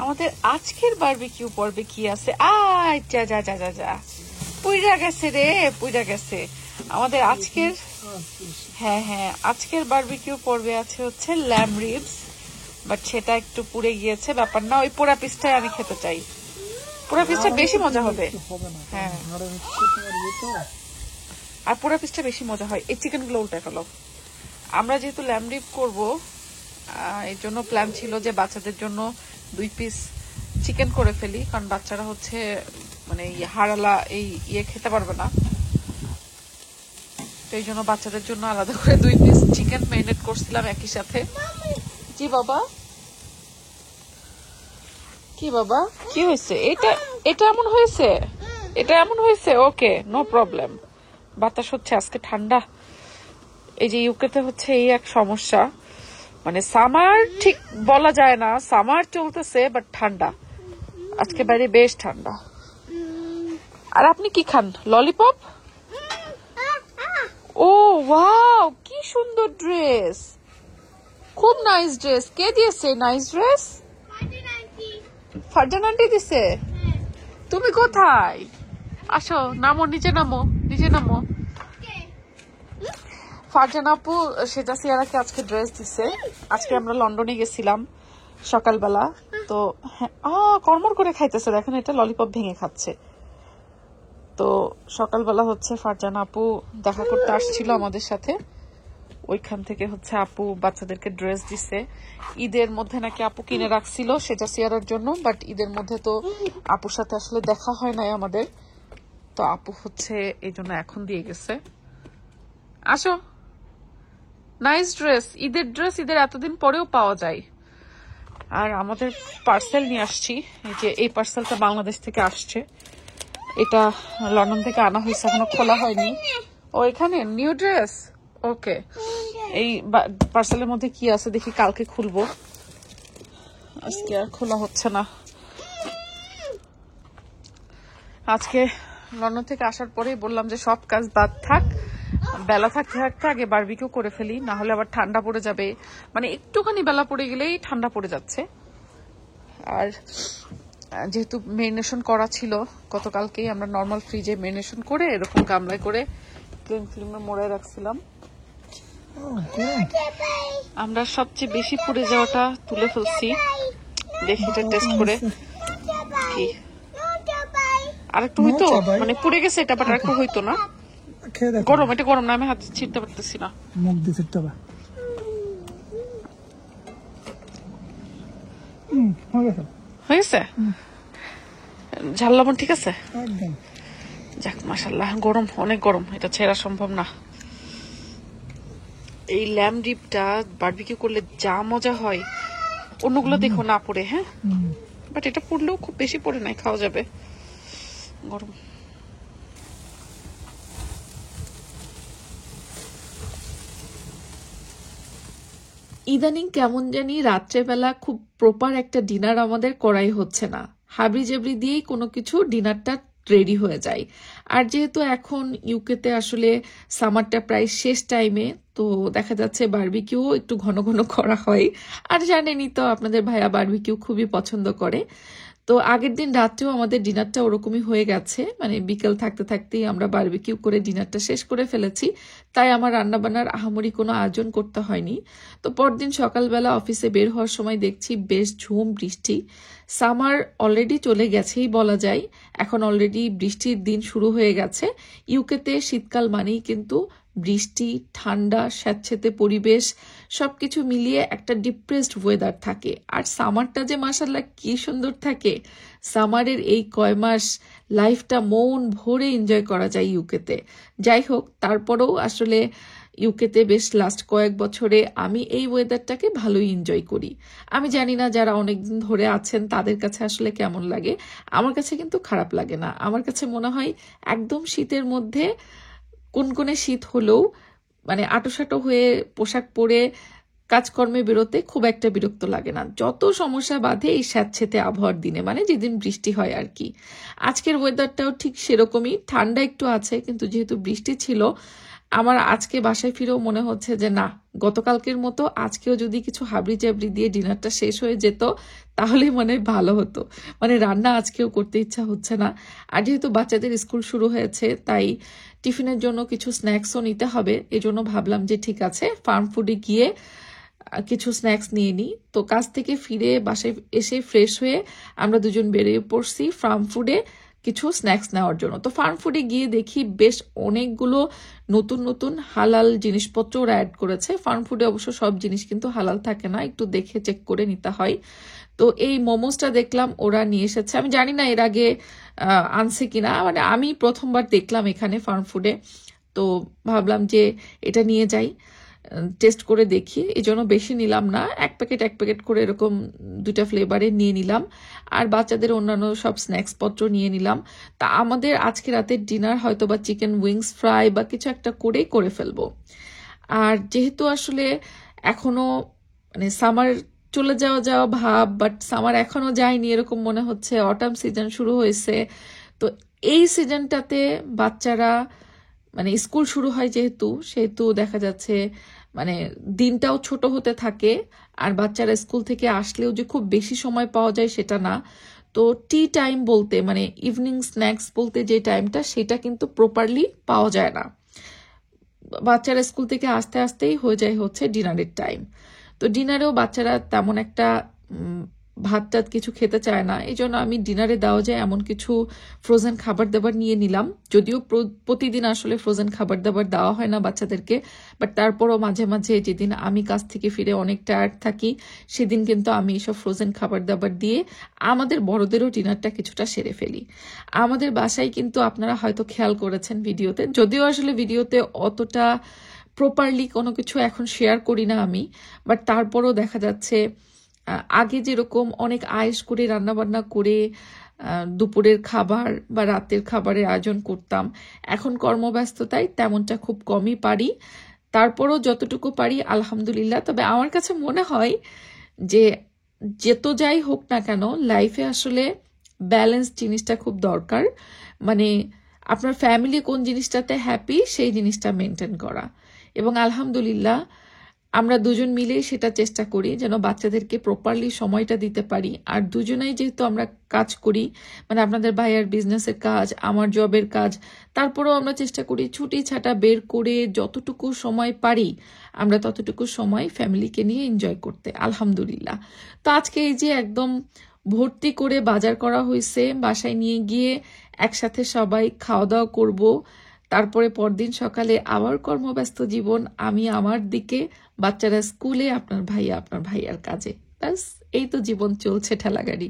আমাদের আজকের বারবিকিউ পর্বে কি আছে? আয় যা যা যা যা যা, পুইরা গেছে রে, পুইরা গেছে আমাদের আজকের। হ্যাঁ হ্যাঁ, আজকের বারবিকিউ পর্বে আছে হচ্ছে ল্যাম রিবস, বাট সেটা একটু পুড়ে গিয়েছে, ব্যাপার না। ওই পোড়া পিসটাই আমি খেতে চাই, পোড়া পিসটা বেশি মজা হবে। হ্যাঁ, আর পোড়া পিসটা বেশি মজা হয়। এই চিকেন গুলো উল্টে ফেলো। আমরা যেহেতু ল্যাম রিব করবো, এর জন্য প্ল্যান ছিল যে বাচ্চাদের জন্য 2 পিস চিকেন করে ফেলি, কারণ বাচ্চারা হচ্ছে মানে হাড়ালা এই খেতে পারবে না। তো এই জন্য বাচ্চাদের জন্য আলাদা করে 2 পিস চিকেন ম্যারিনেট করছিলাম একই সাথে। জি বাবা, কি বাবা, কি হয়েছে? এটা এমন হয়েছে, এটা এমন হয়েছে। ওকে, নো প্রবলেম। বাতাস হচ্ছে আজকে ঠান্ডা। এই যে ইউকেতে হচ্ছে এই এক সমস্যা, মানে সামার ঠিক বলা যায় না, সামার চলতেছে বাট ঠান্ডা। আজকে বাইরে বেশ ঠান্ডা। আর আপনি কি খান? ললিপপ? ও ওয়াও, কি সুন্দর ড্রেস, খুব নাইস ড্রেস। কে দিয়েছে নাইস ড্রেস? ফারজান আন্টি দিছে। তুমি কোথায়? আসো, নামো, নিচে নামো, নিচে নামো। ফারজান আপু সেটা সিয়ারাকে আজকে ড্রেস দিছে। আজকে আমরা লন্ডনে গেছিলাম সকালবেলা, তো কর্মর করে খাইতেছে, দেখেন এটা ললিপপ ভেঙে খাচ্ছে। তো সকালবেলা হচ্ছে ফারজান আপু দেখা করতে আসছিল আমাদের সাথে, ওইখান থেকে হচ্ছে আপু বাচ্চাদেরকে ড্রেস দিছে। ঈদের মধ্যে নাকি আপু কিনে রাখছিল সেটা সিয়ারার জন্য, বাট ঈদের মধ্যে তো আপুর সাথে আসলে দেখা হয় নাই আমাদের, তো আপু হচ্ছে এই জন্য এখন দিয়ে গেছে। আসো, নাইস ড্রেস, ঈদের ড্রেস ঈদের এতদিন পরেও পাওয়া যায়। আর আমাদের পার্সেল নিয়ে আসছি, এই যে এই পার্সেলটা বাংলাদেশ থেকে আসছে, এটা লন্ডন থেকে আনা হয়েছে, এখনো খোলা হয়নি। ও এখানে নিউ ড্রেস। ওকে, এই পার্সেলের মধ্যে কি আছে দেখি, কালকে খুলবো, আজকে আর খোলা হচ্ছে না। আজকে লন্ডন থেকে আসার পরেই বললাম যে সব কাজ বাদ থাক, বেলা থাকতে থাকতে আগে বারবিকিউ করে ফেলি, না হলে আবার ঠান্ডা পড়ে যাবে। মানে একটুখানি বেলা পড়ে গেলেই ঠান্ডা পড়ে যাচ্ছে। আর যেহেতু মেরিনেশন করা ছিল গতকালকেই, আমরা নর্মাল ফ্রিজে মেরিনেশন করে এরকম গামলায় করে ক্লিন ফিল্মে মোড়ায় রাখছিলাম। আমরা সবচেয়ে বেশি পুড়ে যাওয়াটা তুলে ফেলছি, দেখি এটা টেস্ট করে। কি আরেকটু হইতো, মানে পুড়ে গেছে এটা, বাট আরেকটু হইতো না। গরম, এটা গরম না, আমি হাতে ছিটতে পারতেছি না। মুখ দিয়ে ছিটতে হবে। হয়েছে? ঝাল লবণ ঠিক আছে? যাক মাশাআল্লাহ। গরম, অনেক গরম, এটা ছেড়া সম্ভব না। এই ল্যাম রিবটা বারবিকিউ করলে যা মজা হয়, অন্যগুলো দেখো না পড়ে। হ্যাঁ, বাট এটা পড়লেও খুব বেশি পড়ে নাই, খাওয়া যাবে। গরম। ইদানিং কেমন জানি রাত্রেবেলা খুব প্রপার একটা ডিনার আমাদের করাই হচ্ছে না, হাবড়ি জেবড়ি দিয়েই কোনো কিছু ডিনারটা রেডি হয়ে যায়। আর যেহেতু এখন ইউকেতে আসলে সামারটা প্রায় শেষ টাইমে, তো দেখা যাচ্ছে বারবিকিউ একটু ঘন ঘন করা হয়। আর জানেনই তো আপনাদের ভাইয়া বারবিকিউ খুবই পছন্দ করে। তো আগের দিন রাত্রেও আমাদের ডিনারটা ওরকমই হয়ে গেছে, মানে বিকেল থাকতে থাকতেই আমরা বারবিকিউ করে ডিনারটা শেষ করে ফেলেছি। তাই আমার রান্নাবান্নার আহামরি কোনো আয়োজন করতে হয়নি। তো পরদিন সকালবেলা অফিসে বের হওয়ার সময় দেখছি বেশ ঝুম বৃষ্টি। সামার অলরেডি চলে গেছেই বলা যায়, এখন অলরেডি বৃষ্টির দিন শুরু হয়ে গেছে। ইউকেতে শীতকাল মানেই কিন্তু বৃষ্টি, ঠান্ডা, স্যাঁতসেঁতে পরিবেশ, সবকিছু মিলিয়ে একটা ডিপ্রেসড ওয়েদার থাকে। আর সামারটা যে মাশাআল্লাহ কি সুন্দর থাকে, সামারের এই কয় মাস লাইফটা মন ভরে এনজয় করা যায় ইউকেতে। যাই হোক, তারপরেও আসলে ইউকেতে বেশ লাস্ট কয়েক বছরে আমি এই ওয়েদারটাকে ভালোই এনজয় করি। আমি জানি না যারা অনেকদিন ধরে আছেন তাদের কাছে আসলে কেমন লাগে, আমার কাছে কিন্তু খারাপ লাগে না। আমার কাছে মনে হয় একদম শীতের মধ্যে কোনকোনে শীত হলেও মানে আটোসাটো হয়ে পোশাক পরে কাজকর্মে বেরোতে খুব একটা বিরক্ত লাগে না। যত সমস্যা বাধে এই স্যাঁতসেঁতে আবহাওয়ার দিনে, মানে যেদিন বৃষ্টি হয় আর কি। আজকের ওয়েদারটাও ঠিক সেরকমই, ঠান্ডা একটু আছে, কিন্তু যেহেতু বৃষ্টি ছিল আমার আজকে বাসায় ফিরেও মনে হচ্ছে যে না, গতকালকের মতো আজকেও যদি কিছু হাবড়ি চাবড়ি দিয়ে ডিনারটা শেষ হয়ে যেত তাহলে মানে ভালো হতো। মানে রান্না আজকেও করতে ইচ্ছা হচ্ছে না। আর যেহেতু বাচ্চাদের স্কুল শুরু হয়েছে তাই টিফিনের জন্য কিছু স্ন্যাক্সও নিতে হবে, এজন্য ভাবলাম যে ঠিক আছে ফার্ম ফুডে গিয়ে কিছু স্ন্যাক্স নিয়ে নিই। তো কাজ থেকে ফিরে বাসায় এসে ফ্রেশ হয়ে আমরা দুজন বেরিয়ে পড়ছি ফার্ম ফুডে কিছু স্ন্যাক্স নেওয়ার জন্য। তো ফার্ম ফুডে গিয়ে দেখি বেশ অনেকগুলো নতুন নতুন হালাল জিনিসপত্র ওরা অ্যাড করেছে। ফার্ম ফুডে অবশ্য সব জিনিস কিন্তু হালাল থাকে না, একটু দেখে চেক করে নিতে হয়। তো এই মোমোসটা দেখলাম ওরা নিয়ে এসেছে, আমি জানি না এর আগে আনছে কিনা, মানে আমি প্রথমবার দেখলাম এখানে ফার্ম ফুডে। তো ভাবলাম যে এটা নিয়ে যাই, টেস্ট করে দেখি, এই জন্য বেশি নিলাম না, এক প্যাকেট করে এরকম 2টা ফ্লেভারে নিয়ে নিলাম। আর বাচ্চাদের অন্যান্য সব স্ন্যাক্স পত্র নিয়ে নিলাম। তা আমাদের আজকে রাতের ডিনার হয়তো বা চিকেন উইংস ফ্রাই বা কিছু একটা করে ফেলবো। আর যেহেতু আসলে এখনো মানে সামার চলে যাওয়া ভাব, বাট সামার এখনো যায়নি এরকম মনে হচ্ছে, অটাম সিজন শুরু হয়েছে। তো এই সিজনটাতে বাচ্চারা মানে স্কুল শুরু হয় সেহেতু দেখা যাচ্ছে মানে দিনটাও ছোট হতে থাকে। আর বাচ্চারা স্কুল থেকে আসলেও যে খুব বেশি সময় পাওয়া যায় সেটা না। তো টি টাইম বলতে মানে ইভিনিং স্ন্যাক্স বলতে যে টাইমটা, সেটা কিন্তু প্রপারলি পাওয়া যায় না। বাচ্চারা স্কুল থেকে আসতে আসতেই হয়ে যায় হচ্ছে ডিনারের টাইম। তো ডিনারেও বাচ্চারা তেমন একটা ভাত টাত কিছু খেতে চায় না, এই জন্য আমি ডিনারে দেওয়া যায় এমন কিছু ফ্রোজেন খাবার দাবার নিয়ে নিলাম। যদিও প্রতিদিন আসলে ফ্রোজেন খাবার দাবার দেওয়া হয় না বাচ্চাদেরকে, বাট তারপরও মাঝে মাঝে যেদিন আমি কাজ থেকে ফিরে অনেক টায়ার্ড থাকি সেদিন কিন্তু আমি এসব ফ্রোজেন খাবার দাবার দিয়ে আমাদের বড়দেরও ডিনারটা কিছুটা সেরে ফেলি। আমাদের বাসায় কিন্তু আপনারা হয়তো খেয়াল করেছেন ভিডিওতে, যদিও আসলে ভিডিওতে অতটা প্রপারলি কোনো কিছু এখন শেয়ার করি না আমি, বাট তারপরও দেখা যাচ্ছে আগে যেরকম অনেক আয়েশ করে রান্নাবান্না করে দুপুরের খাবার বা রাতের খাবারের আয়োজন করতাম, এখন কর্মব্যস্ততায় তেমনটা খুব কমই পারি। তারপরও যতটুকু পারি আলহামদুলিল্লাহ। তবে আমার কাছে মনে হয় যে যেত যাই হোক না কেন লাইফে আসলে ব্যালেন্স জিনিসটা খুব দরকার। মানে আপনার ফ্যামিলি কোন জিনিসটাতে হ্যাপি সেই জিনিসটা মেনটেন করা, এবং আলহামদুলিল্লাহ আমরা দুজন মিলেই সেটা চেষ্টা করি যেন বাচ্চাদেরকে প্রপারলি সময়টা দিতে পারি। আর দুজনেই যেহেতু আমরা কাজ করি, মানে আপনাদের ভাইয়ার বিজনেসের কাজ, আমার জবের কাজ, তারপরেও আমরা চেষ্টা করি ছুটি ছাটা বের করে যতটুকু সময় পারি আমরা ততটুকু সময় ফ্যামিলিকে নিয়ে এনজয় করতে আলহামদুলিল্লাহ। তো আজকে এই যে একদম ভর্তি করে বাজার করা হয়েছে, বাসায় নিয়ে গিয়ে একসাথে সবাই খাওয়া দাওয়া করব। তারপরে পরদিন সকালে আবার কর্মব্যস্ত জীবন, আমি আমার দিকে, বাচ্চারা স্কুলে, আপনার ভাইয়া আপনার ভাইয়ার কাজে। ব্যাস এই তো জীবন চলছে ঠেলাগাড়ি।